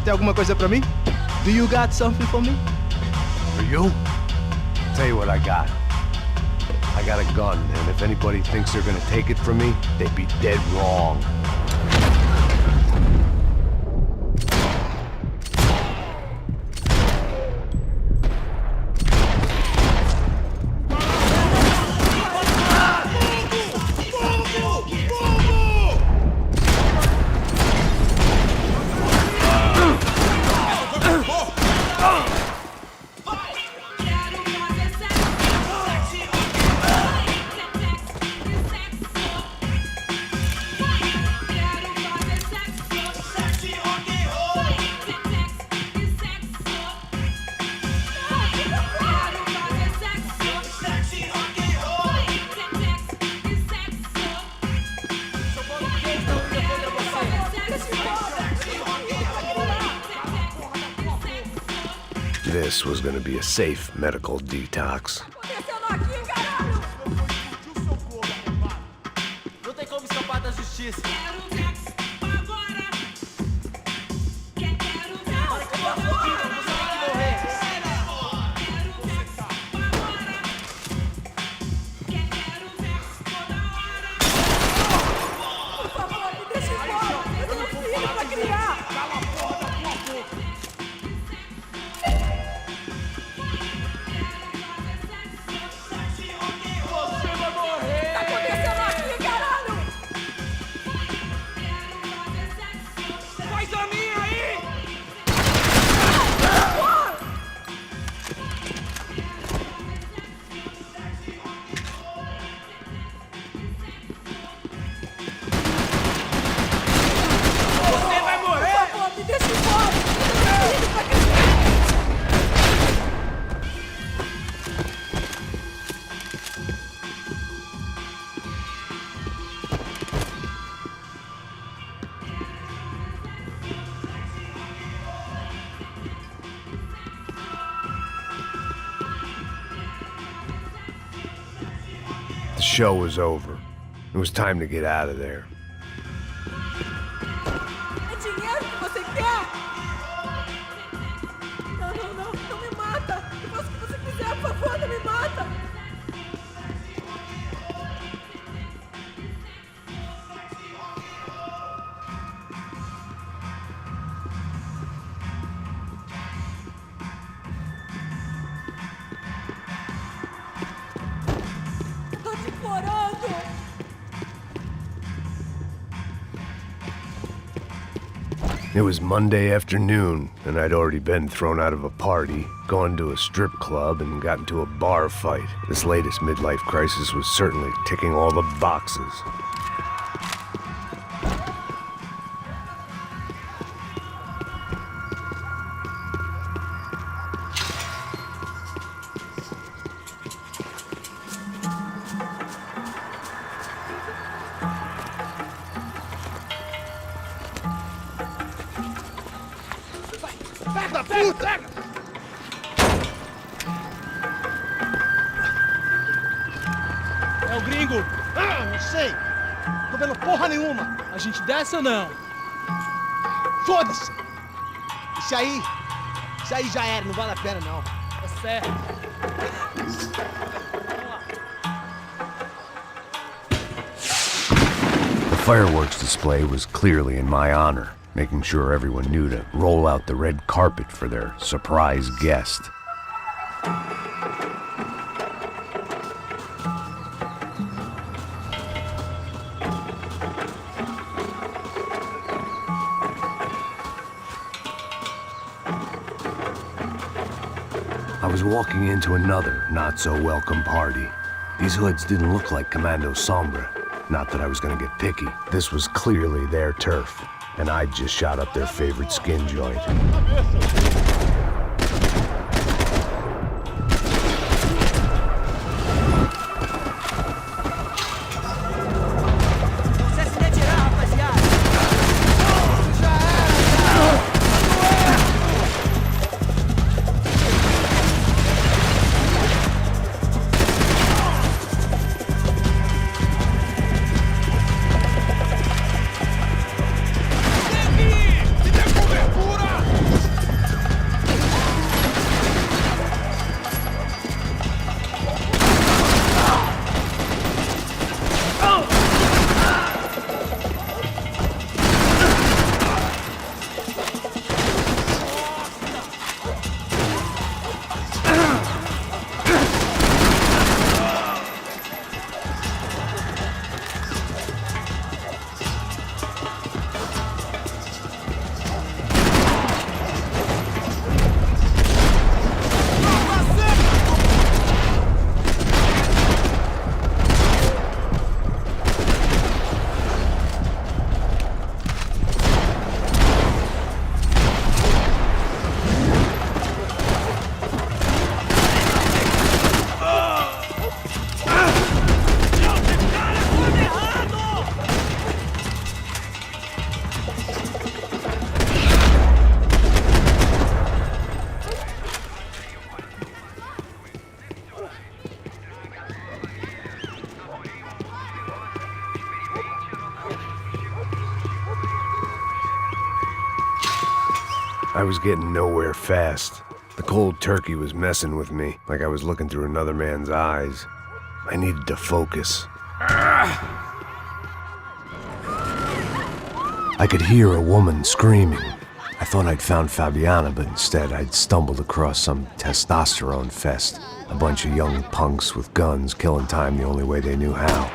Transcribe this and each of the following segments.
tem alguma coisa pra mim? Do you got something for me? For you? Tell you what I got. I got a gun, and if anybody thinks they're gonna take it from me, they'd be dead wrong. This was gonna be a safe medical detox. Não tem como escapar da justiça. The show was over. It was time to get out of there. É dinheiro que você quer? Não me mata. Eu faço o que você quiser, por favor, não me mata. Tô te implorando. It was Monday afternoon, and I'd already been thrown out of a party, gone to a strip club, and got into a bar fight. This latest midlife crisis was certainly ticking all the boxes. É o gringo! Ah, não sei. Tô vendo porra nenhuma. A gente desce ou não? Foda-se. Isso aí já era, não vale a pena não. Tá certo. The fireworks display was clearly in my honor, making sure everyone knew to roll out the red carpet for their surprise guest. I was walking into another not-so-welcome party. These hoods didn't look like Commando Sombra. Not that I was gonna get picky. This was clearly their turf, and I'd just shot up their favorite skin joint. was getting nowhere fast. The cold turkey was messing with me, like I was looking through another man's eyes. I needed to focus. I could hear a woman screaming. I thought I'd found Fabiana, but instead I'd stumbled across some testosterone fest. A bunch of young punks with guns killing time the only way they knew how.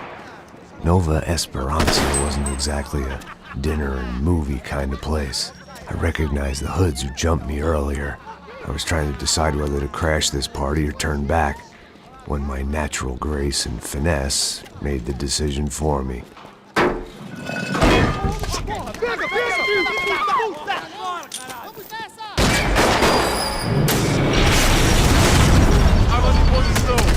Nova Esperanza wasn't exactly a dinner and movie kind of place. I recognized the hoods who jumped me earlier. I was trying to decide whether to crash this party or turn back, when my natural grace and finesse made the decision for me. Armas em posição.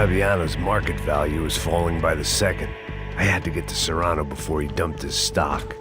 Fabiano's market value was falling by the second. I had to get to Serrano before he dumped his stock.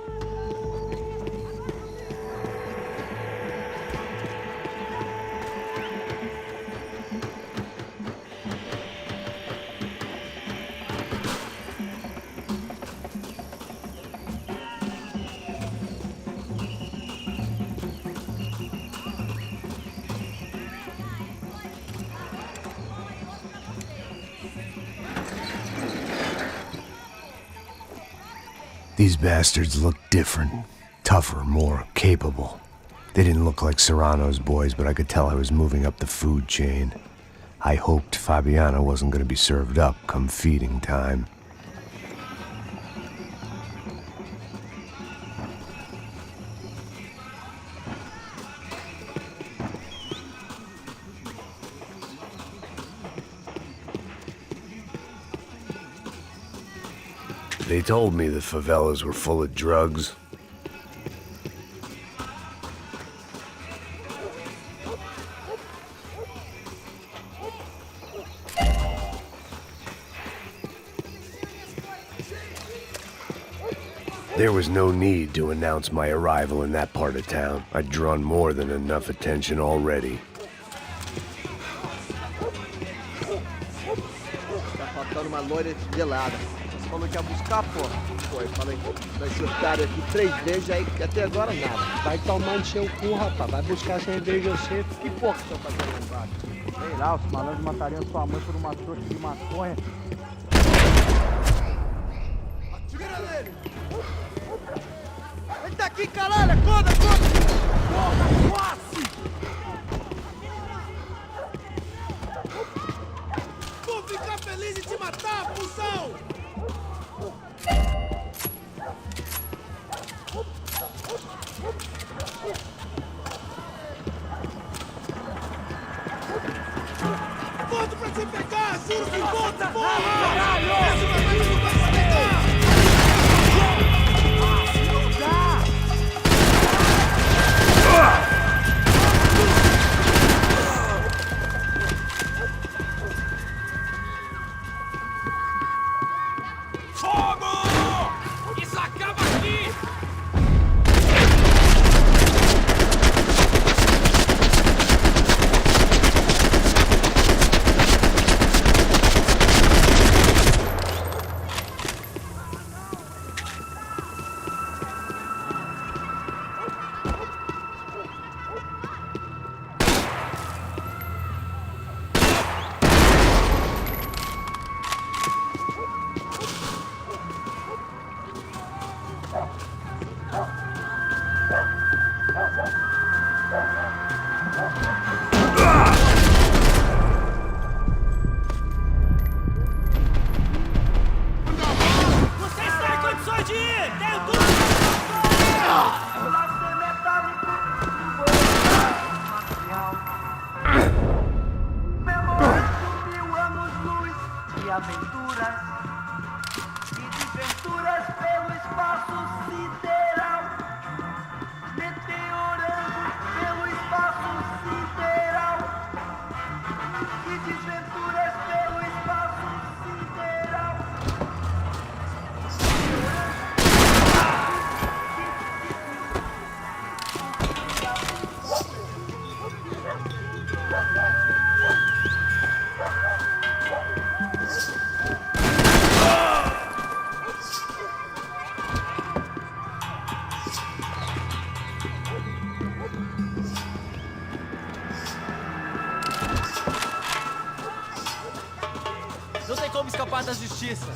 These bastards looked different, tougher, more capable. They didn't look like Serrano's boys, but I could tell I was moving up the food chain. I hoped Fabiano wasn't going to be served up come feeding time. They told me the favelas were full of drugs. There was no need to announce my arrival in that part of town. I'd drawn more than enough attention already. Tá faltando uma loira gelada. Você falou que ia buscar, pô? Foi, falei, vai ser otário aqui 3 vezes aí, que até agora nada. Vai tomar no seu cu, rapaz. Vai buscar cerveja você. Que porra que estão fazendo lá embaixo? Sei lá, os malandros matariam sua mãe por uma trouxa de maconha. Atira nele! Ele tá aqui, caralho! Acorda, acorda! Porra, quase! Vou ficar feliz em te matar, pulsão! Volta pra te pegar! Juro que volta, porra! Caralho! Essa vai me pegar! Não dá! Fogo! Isso acaba aqui! Vocês têm condições de ir! Tenho tudo! Aventuras e desventuras pelo espaço sideral, meteorando pelo espaço sideral e desventuras pelo espaço sideral. Não tem como escapar da justiça.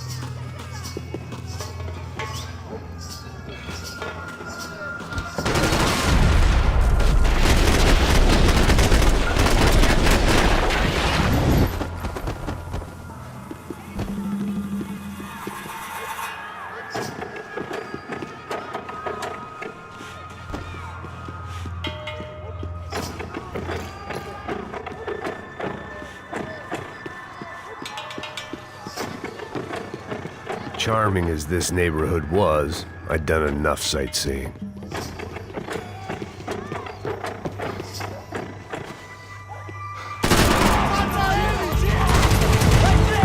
Charming as this neighborhood was, I'd done enough sightseeing. Vai,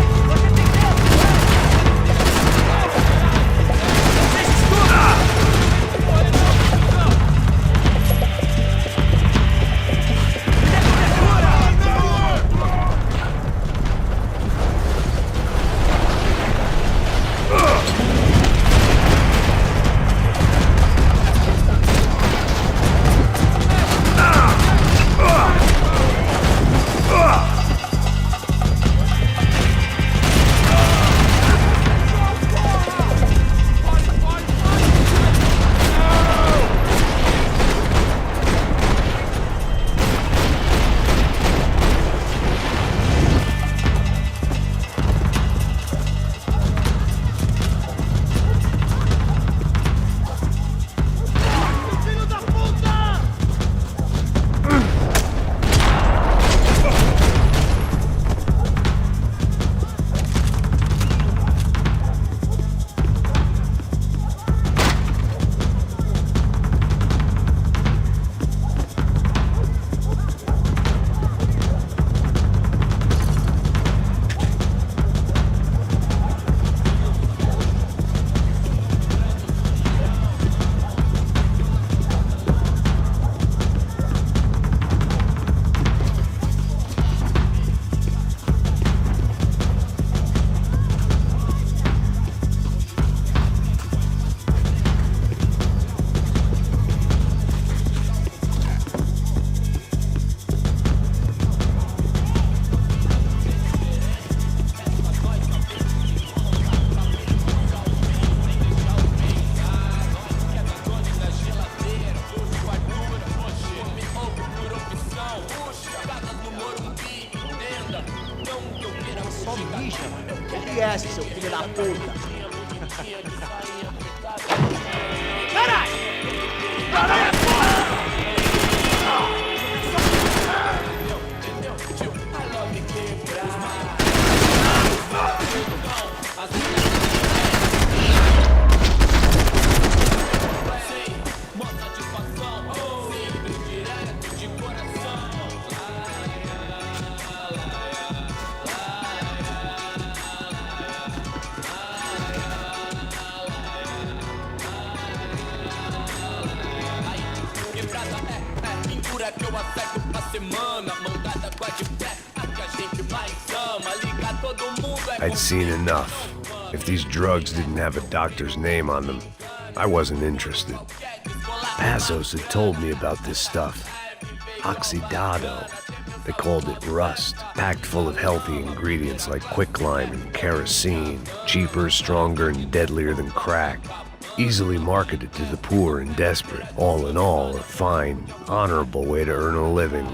puta. I'd seen enough. If these drugs didn't have a doctor's name on them, I wasn't interested. Passos had told me about this stuff. Oxidado. They called it rust, packed full of healthy ingredients like quicklime and kerosene, cheaper, stronger, and deadlier than crack. Easily marketed to the poor and desperate. All in all, a fine, honorable way to earn a living.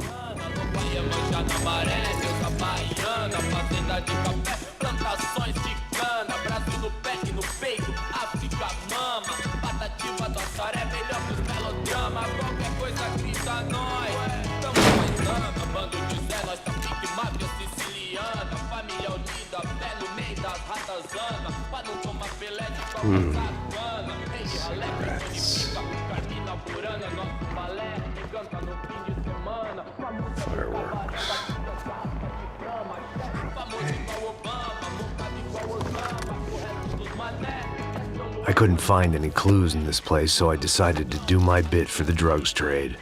Fireworks. I couldn't find any clues in this place, so I decided to do my bit for the drugs trade.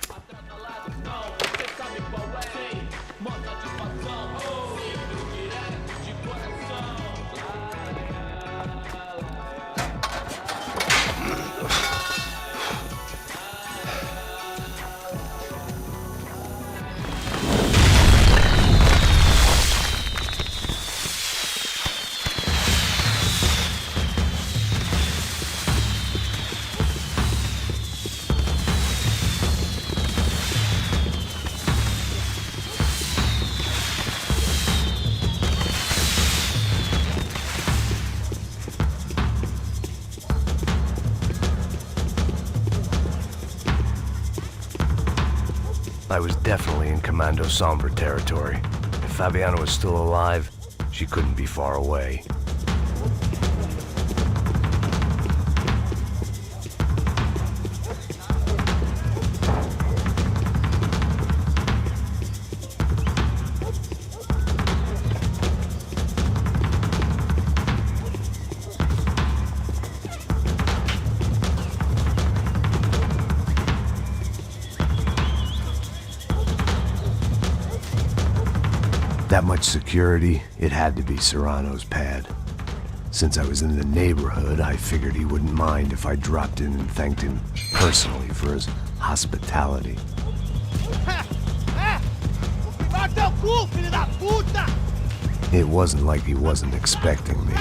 I was definitely in Commando Sombra territory. If Fabiana was still alive, she couldn't be far away. That much security, it had to be Serrano's pad. Since I was in the neighborhood, I figured he wouldn't mind if I dropped in and thanked him personally for his hospitality. It wasn't like he wasn't expecting me.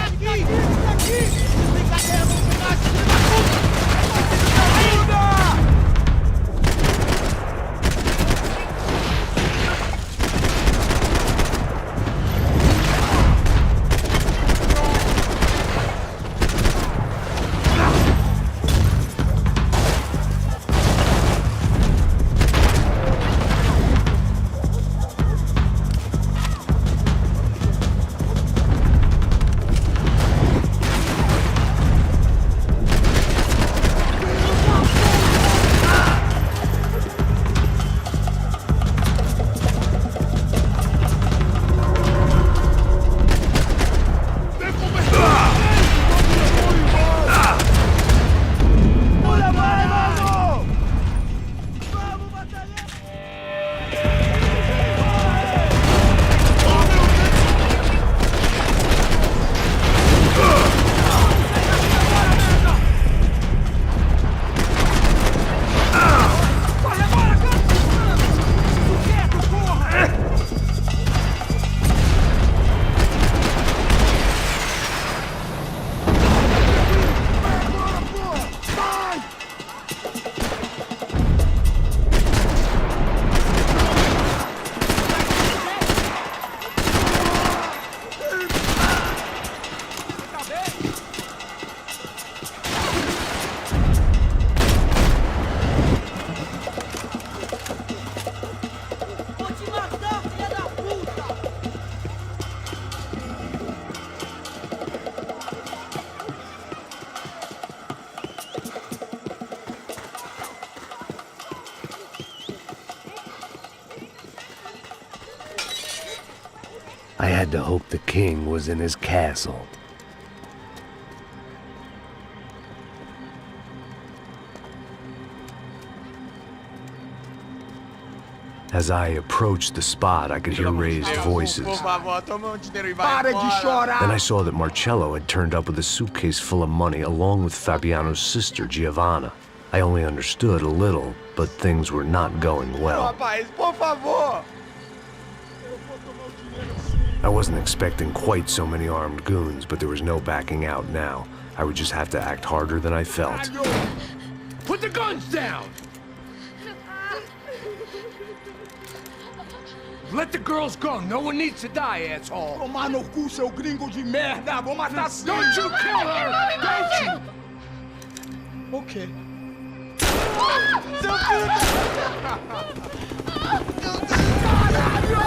I had to hope the king was in his castle. As I approached the spot, I could hear raised voices. Por favor, toma dinheiro e vai embora. Then I saw that Marcello had turned up with a suitcase full of money along with Fabiano's sister, Giovanna. I only understood a little, but things were not going well. Rapaz, por favor. I wasn't expecting quite so many armed goons, but there was no backing out now. I would just have to act harder than I felt. Put the guns down! Let the girls go. No one needs to die, asshole. Tomar no cu, seu gringo de merda! Vou matar sim! Don't you kill her! Don't you! Ok. Seu filho Caralho!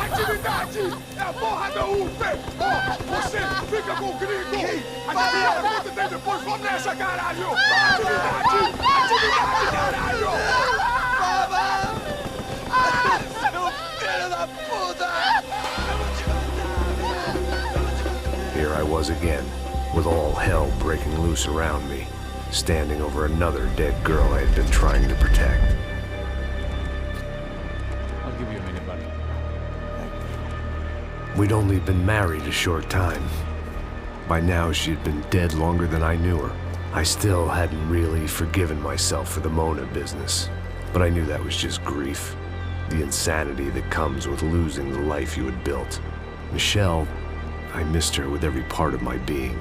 Atividade! É a porra da UP! Ó, você fica com o gringo! Adivinha quanto tem depois? Vamos nessa, caralho! Atividade! Atividade, caralho! Here I was again, with all hell breaking loose around me, standing over another dead girl I had been trying to protect. I'll give you a minute, buddy. We'd only been married a short time. By now, she had been dead longer than I knew her. I still hadn't really forgiven myself for the Mona business, but I knew that was just grief. The insanity that comes with losing the life you had built. Michelle, I missed her with every part of my being.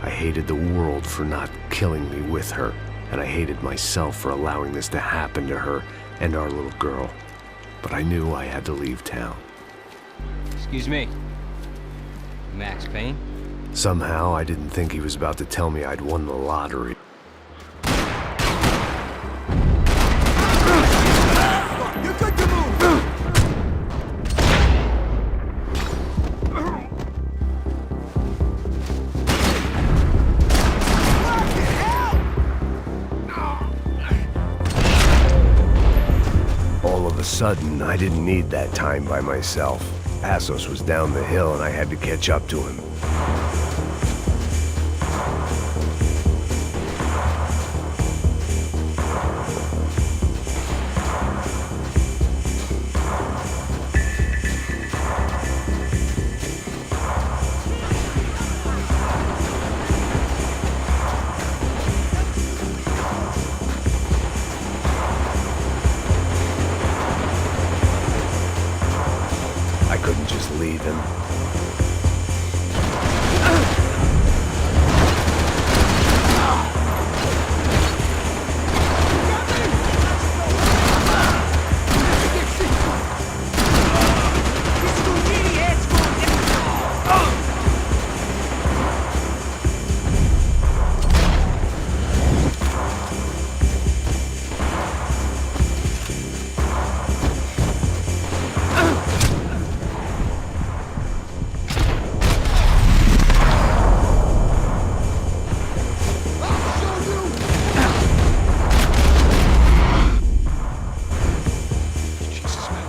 I hated the world for not killing me with her, and I hated myself for allowing this to happen to her and our little girl. But I knew I had to leave town. Excuse me. Max Payne? Somehow, I didn't think he was about to tell me I'd won the lottery. You're good to move! All of a sudden, I didn't need that time by myself. Passos was down the hill and I had to catch up to him. I couldn't just leave him.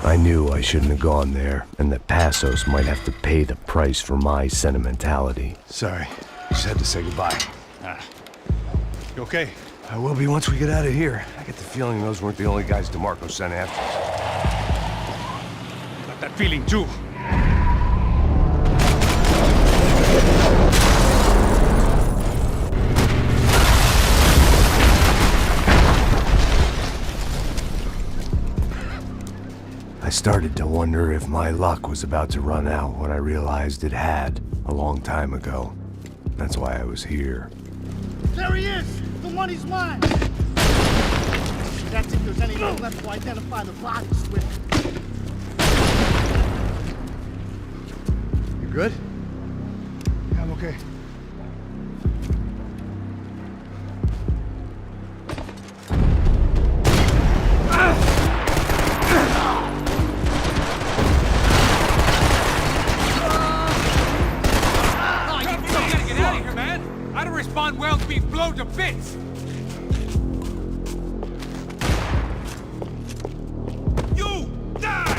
I knew I shouldn't have gone there, and that Passos might have to pay the price for my sentimentality. Sorry, just had to say goodbye. You okay? I will be once we get out of here. I get the feeling those weren't the only guys DeMarco sent after us. Got that feeling too. I started to wonder if my luck was about to run out when I realized it had a long time ago. That's why I was here. There he is! The money's mine! That's if there's anyone left to identify the bodies with. You good? Yeah, I'm okay. Respond well to being blown to bits! You die!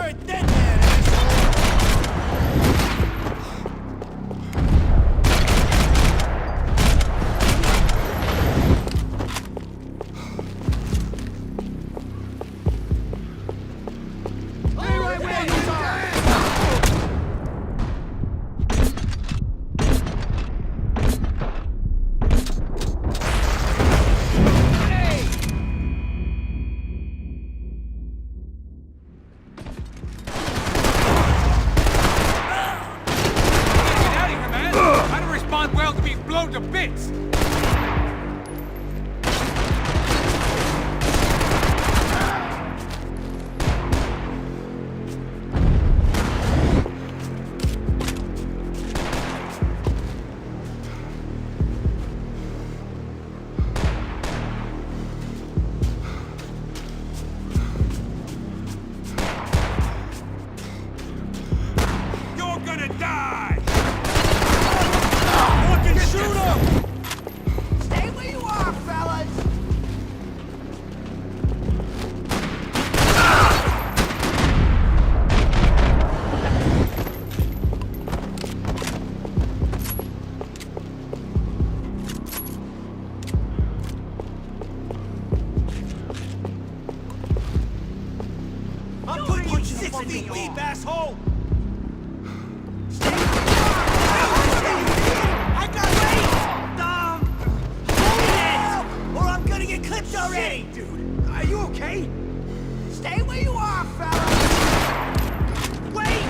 a dead man, asshole! Blown to bits! You're gonna die! Fucking shoot him! Stay where you are, fellas! I'm putting you 6 feet deep, asshole! I got hold it! Or I'm gonna get clipped already! Dude, are you okay? Stay where you are, fellas! Wait!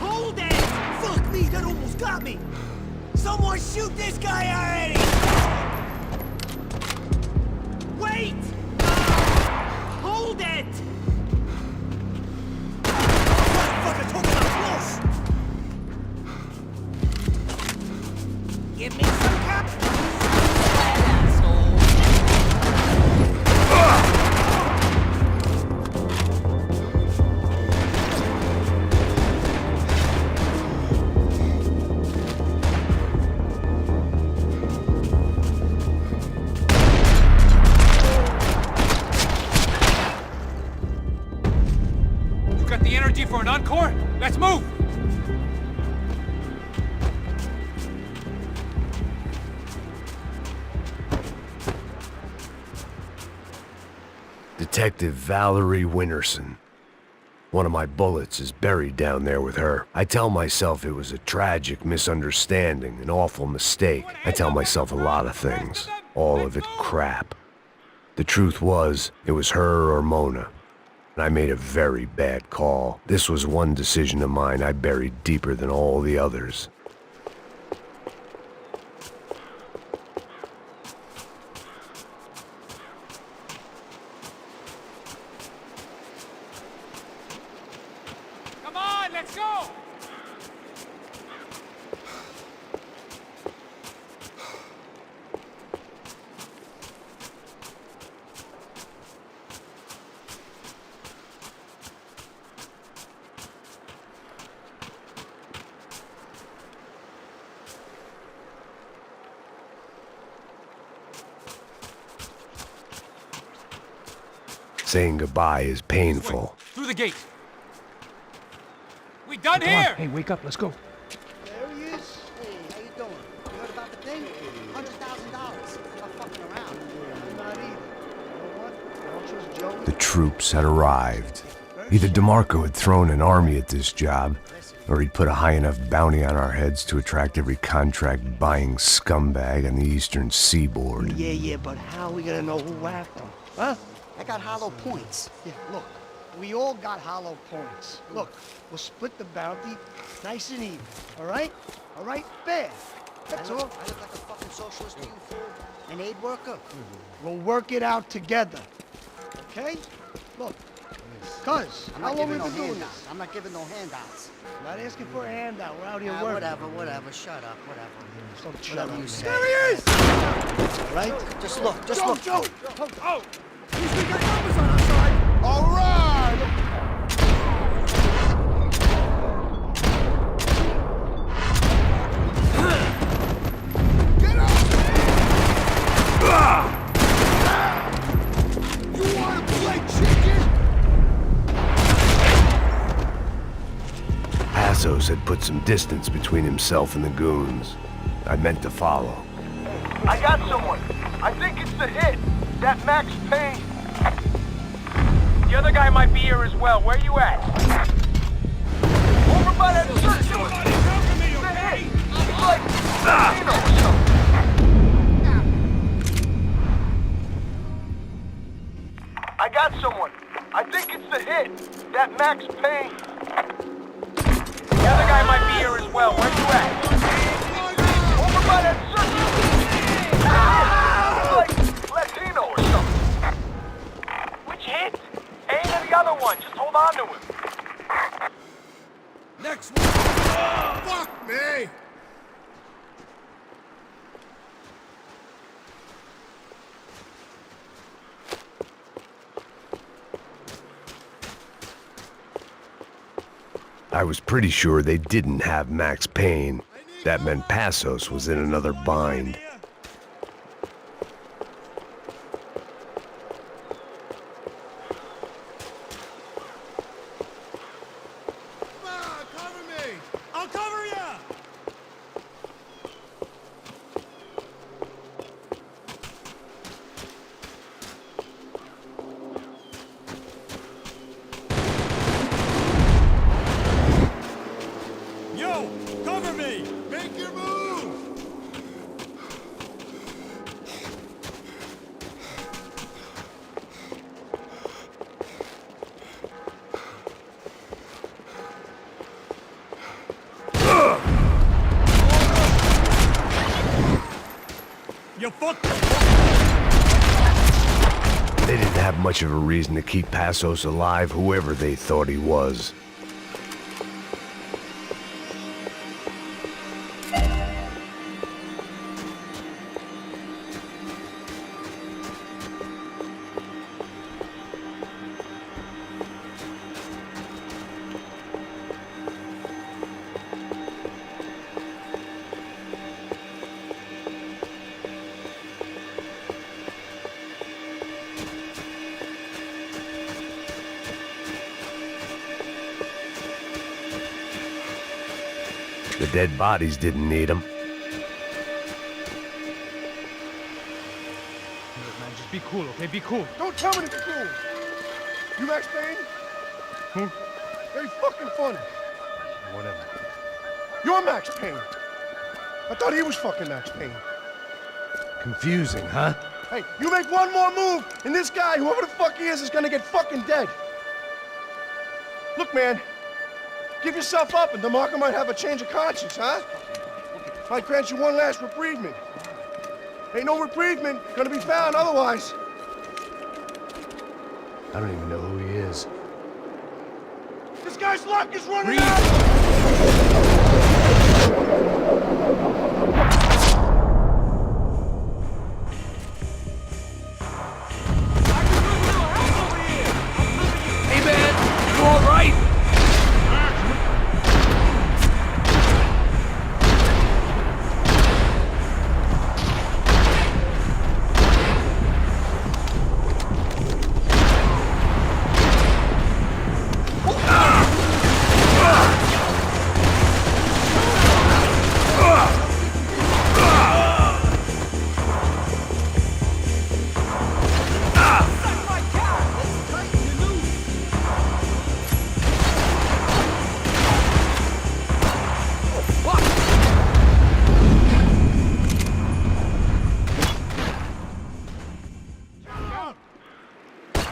Hold it! Fuck me, that almost got me! Someone shoot this guy already! Wait! Hold it! Motherfucker, talking up close! Give me some cap! You got the energy for an encore? Let's move! Detective Valerie Winterson. One of my bullets is buried down there with her. I tell myself it was a tragic misunderstanding, an awful mistake. I tell myself a lot of things. All of it crap. The truth was, it was her or Mona. And I made a very bad call. This was one decision of mine I buried deeper than all the others. Come on, let's go! Saying goodbye is painful. Through the gate. We done here! Hey, wake up, let's go. There he is. Hey, how you doing? You heard about the thing? $100,000. I'm fucking around. I'm not either. You know what? Don't trust Joe. The troops had arrived. Either DeMarco had thrown an army at this job, or he'd put a high enough bounty on our heads to attract every contract-buying scumbag on the eastern seaboard. Yeah, but how are we gonna know who whacked him? Huh? I got hollow points. Yeah, look, we all got hollow points. Look, we'll split the bounty nice and even, all right? All right? Fair. That's all. I look like a fucking socialist to you, fool. An aid worker. We'll work it out together, okay? Look, cuz, I'm how not long we giving no been doing handouts. this? I'm not giving no handouts. I'm not asking for a handout. We're out here Ah, working. whatever. Shut up, whatever. Don't shut Whatever up. you say. There he is! All right? Just look, just Joe, look. Joe! Oh! We got numbers on our side! All right! Get up! You wanna play chicken? Passos had put some distance between himself and the goons. I meant to follow. I got someone. I think it's the hit. That Max Payne. The other guy might be here as well. Where you at? Over by that circular. The hit. He's like, you know, or something. I got someone. I think it's the hit. That Max Payne. The other guy might be here as well. Where you at? Over by that circular. Like Latino or something. Which hit? Payne or the other one? Just hold on to him. Next one! Fuck me! I was pretty sure they didn't have Max Payne. That meant Passos was in another bind. Cover me! I'll cover you! Yo! Cover me! Make your move! You fucked. They didn't have much of a reason to keep Passos alive, whoever they thought he was. The dead bodies didn't need him. Look, man, just be cool, okay? Be cool. Don't tell me to be cool! You Max Payne? Who? Very fucking funny. Whatever. You're Max Payne. I thought he was fucking Max Payne. Confusing, huh? Hey, you make one more move, and this guy, whoever the fuck he is gonna get fucking dead. Look, man. Give yourself up, and DeMarco might have a change of conscience, huh? Might grant you one last reprievement. Ain't no reprievement gonna be found otherwise. I don't even know who he is. This guy's luck is running out! Hey man, you alright?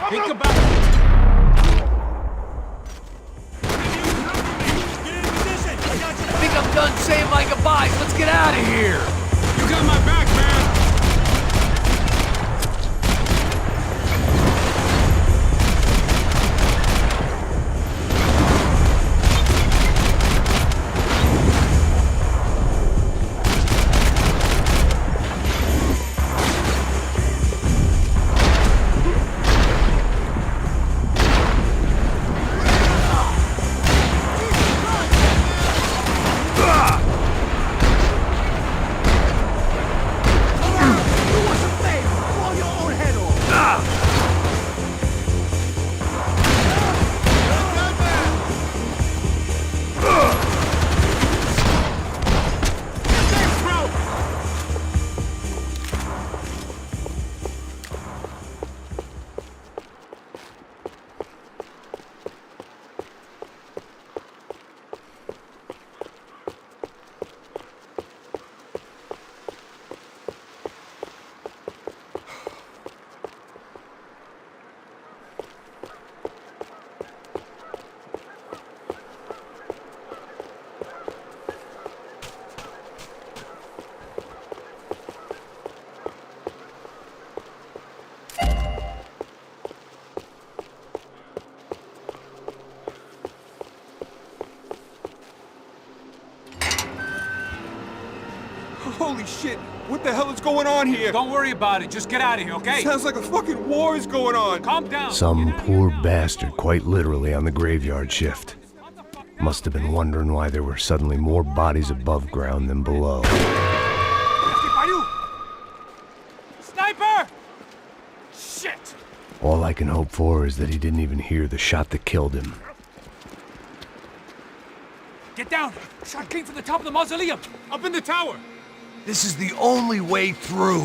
Think about it. I think I'm done saying my goodbyes. Let's get out of here. You got my back, man! Holy shit! What the hell is going on here? Don't worry about it. Just get out of here, okay? Sounds like a fucking war is going on. Calm down. Some poor bastard, quite literally, on the graveyard shift. Must have been wondering why there were suddenly more bodies above ground than below. Sniper! Shit! All I can hope for is that he didn't even hear the shot that killed him. Get down! Shot came from the top of the mausoleum! Up in the tower! This is the only way through.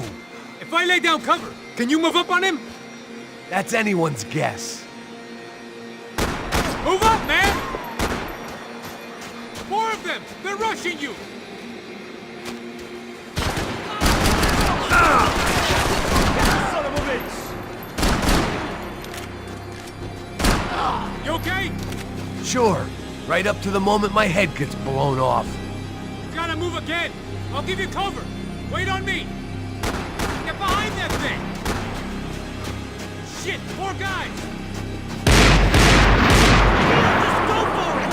If I lay down cover, can you move up on him? That's anyone's guess. Move up, man! More of them! They're rushing you! Son of a bitch! You okay? Sure. Right up to the moment my head gets blown off. You gotta move again! I'll give you cover! Wait on me! Get behind that thing! Shit! More guys! Just go for it!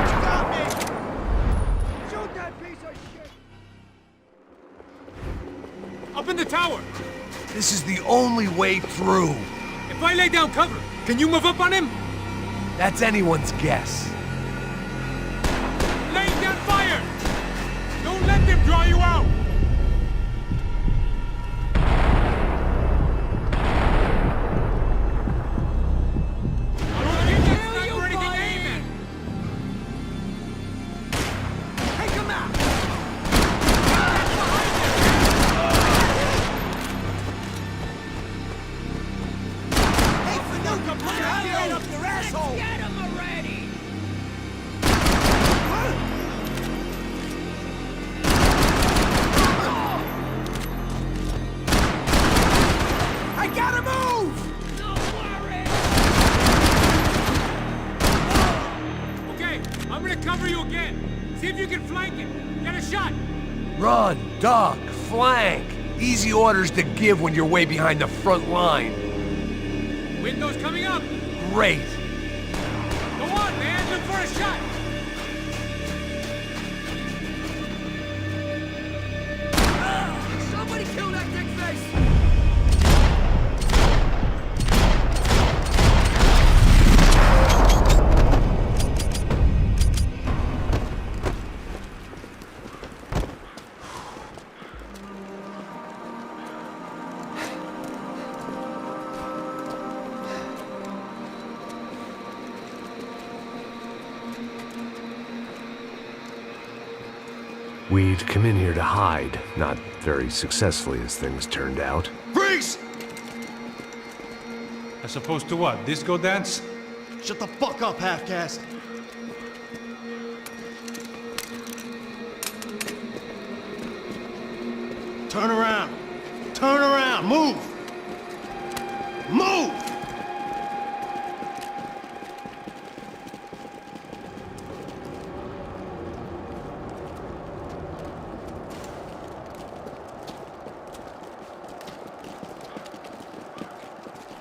You got me! Shoot that piece of shit! Up in the tower! This is the only way through. If I lay down cover, can you move up on him? That's anyone's guess. Laying down fire! Don't let them draw you out! Run, duck, flank. Easy orders to give when you're way behind the front line. Windows coming up. Great. Go on, man. Look for a shot. Somebody kill that dickface! We'd come in here to hide, not very successfully as things turned out. Freeze! As opposed to what? Disco dance? Shut the fuck up, half-caste! Turn around! Turn around! Move! Move!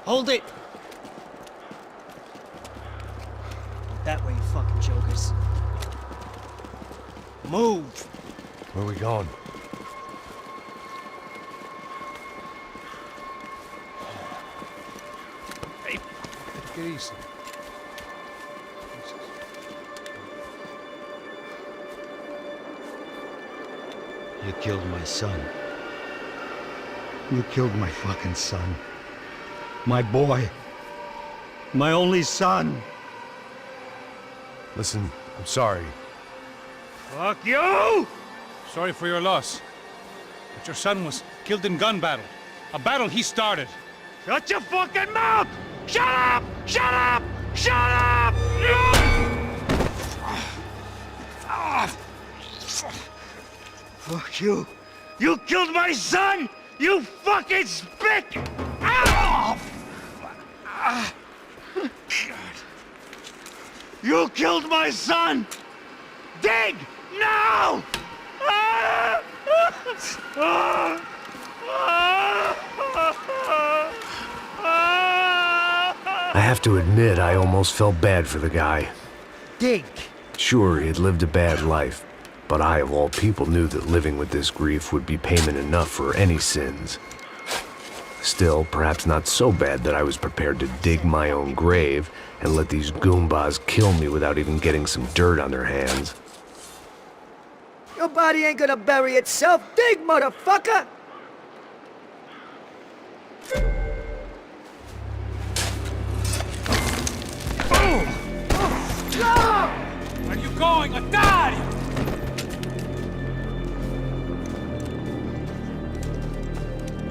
Hold it! That way, you fucking jokers. Move! Where are we going? Hey, take it easy. You killed my son. You killed my fucking son. My boy. My only son. Listen, I'm sorry. Fuck you! Sorry for your loss. But your son was killed in gun battle. A battle he started. Shut your fucking mouth! Shut up! Shut up! Shut up! Fuck you. You killed my son! You fucking spick! Ah! You killed my son! Dig! Now! I have to admit, I almost felt bad for the guy. Dig! Sure, he had lived a bad life, But I, of all people, knew that living with this grief would be payment enough for any sins. Still, perhaps not so bad that I was prepared to dig my own grave and let these Goombas kill me without even getting some dirt on their hands. Your body ain't gonna bury itself. Dig, motherfucker! Where are you going? Otario!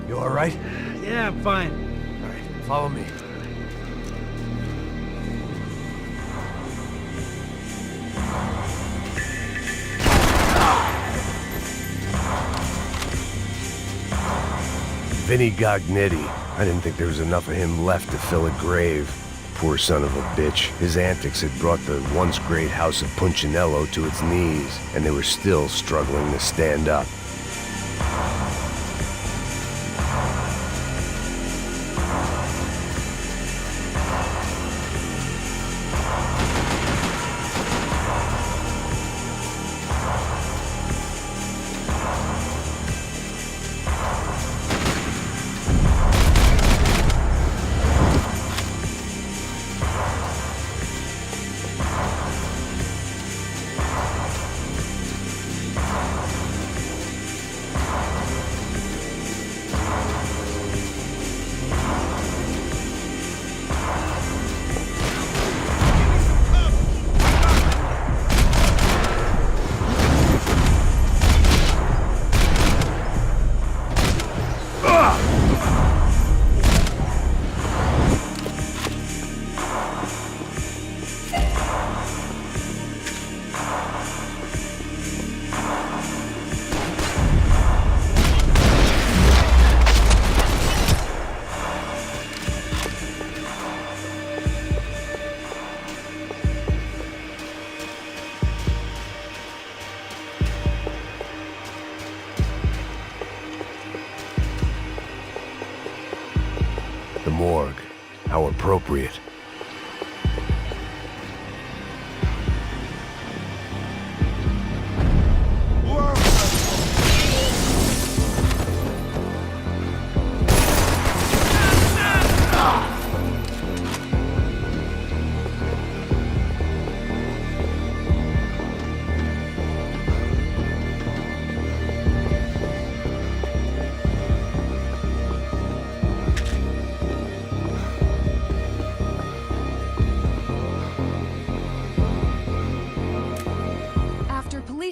You all right? Yeah, I'm fine. All right, follow me. Vinny Gognitti. I didn't think there was enough of him left to fill a grave. Poor son of a bitch. His antics had brought the once great house of Punchinello to its knees, and they were still struggling to stand up. The morgue. How appropriate.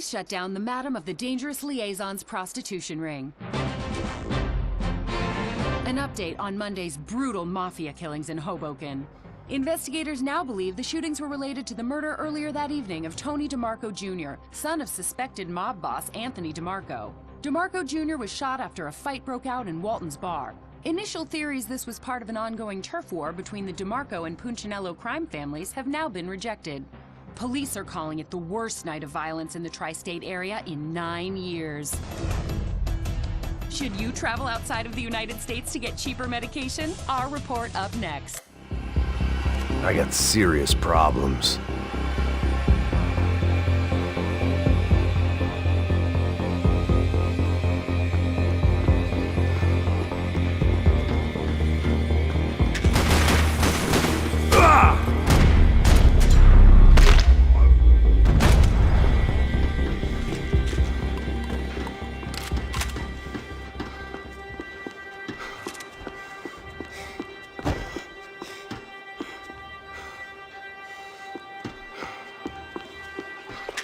Shut down the Madam of the Dangerous Liaison's prostitution ring. An update on Monday's brutal mafia killings in Hoboken. Investigators now believe the shootings were related to the murder earlier that evening of Tony DeMarco Jr., son of suspected mob boss Anthony DeMarco. DeMarco Jr. was shot after a fight broke out in Walton's bar. Initial theories this was part of an ongoing turf war between the DeMarco and Punchinello crime families have now been rejected. Police are calling it the worst night of violence in the tri-state area in 9 years. Should you travel outside of the United States to get cheaper medication? Our report up next. I got serious problems.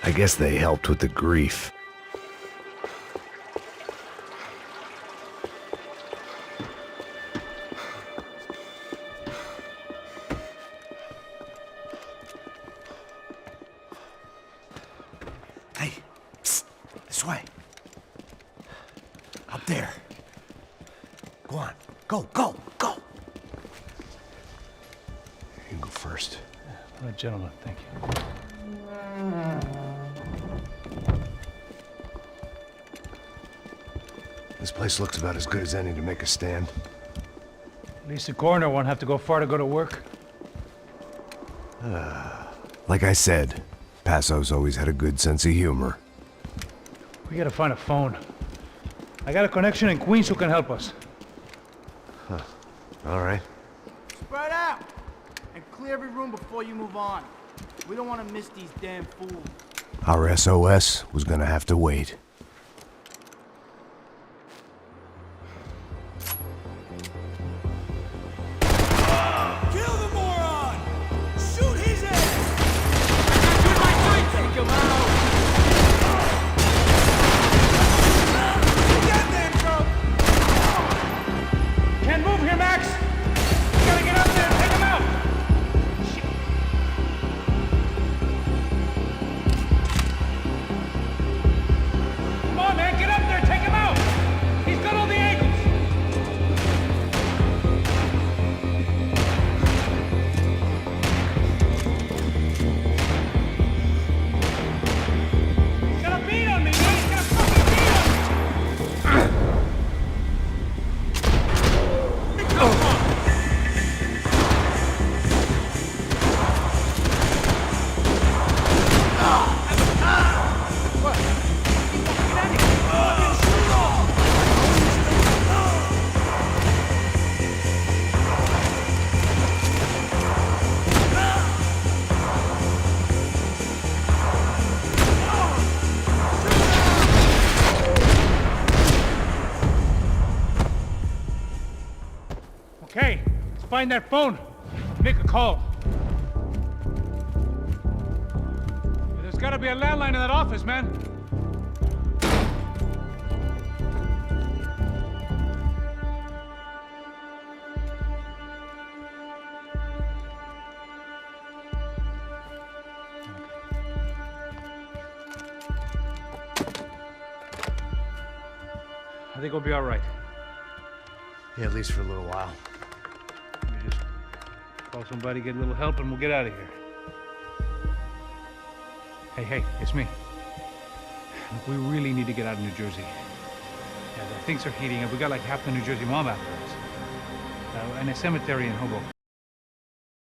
I guess they helped with the grief. Hey, psst, this way. Up there. Go on, go, go, go. You can go first. What a gentleman, thank you. This place looks about as good as any to make a stand. At least the coroner won't have to go far to go to work. Like I said, Passo's always had a good sense of humor. We gotta find a phone. I got a connection in Queens who can help us. All right. Spread out! And clear every room before you move on. We don't want to miss these damn fools. Our SOS was gonna have to wait. Kill the moron! Shoot his ass! Take him out! Get them, bro! Can't move here, Max! You gotta get up there and take him out! Come on, man, get up there, take him out! He's got all the angles! He's got a beat on me, man! He's got a fucking beat on me! Okay, let's find that phone. Make a call. There's gotta be a landline in that office, man. I think we'll be all right. Yeah, at least for a little while. Let me just call somebody, get a little help, and we'll get out of here. Hey, it's me. Look, we really need to get out of New Jersey. Yeah, things are heating up. We got like half the New Jersey mob after us. And a cemetery in Hoboken.